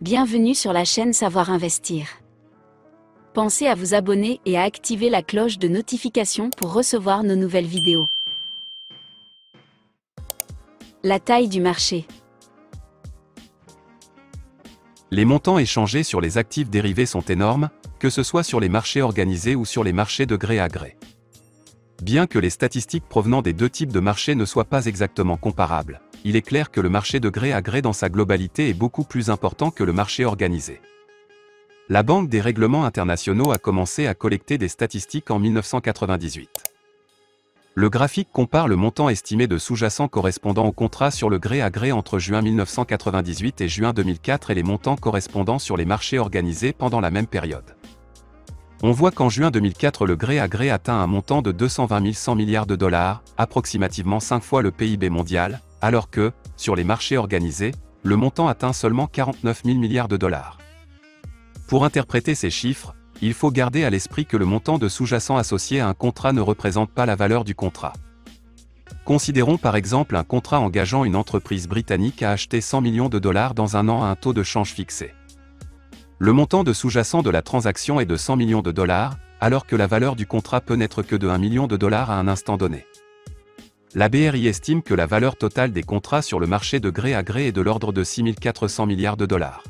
Bienvenue sur la chaîne Savoir Investir. Pensez à vous abonner et à activer la cloche de notification pour recevoir nos nouvelles vidéos. La taille du marché. Les montants échangés sur les actifs dérivés sont énormes, que ce soit sur les marchés organisés ou sur les marchés de gré à gré. Bien que les statistiques provenant des deux types de marchés ne soient pas exactement comparables, il est clair que le marché de gré à gré dans sa globalité est beaucoup plus important que le marché organisé. La Banque des règlements internationaux a commencé à collecter des statistiques en 1998. Le graphique compare le montant estimé de sous-jacent correspondant au contrat sur le gré à gré entre juin 1998 et juin 2004 et les montants correspondant sur les marchés organisés pendant la même période. On voit qu'en juin 2004 le gré à gré atteint un montant de 220 100 milliards de dollars, approximativement 5 fois le PIB mondial, alors que, sur les marchés organisés, le montant atteint seulement 49 000 milliards de dollars. Pour interpréter ces chiffres, il faut garder à l'esprit que le montant de sous-jacent associé à un contrat ne représente pas la valeur du contrat. Considérons par exemple un contrat engageant une entreprise britannique à acheter 100 millions de dollars dans un an à un taux de change fixé. Le montant de sous-jacent de la transaction est de 100 millions de dollars, alors que la valeur du contrat peut n'être que de 1 million de dollars à un instant donné. La BRI estime que la valeur totale des contrats sur le marché de gré à gré est de l'ordre de 6 400 milliards de dollars.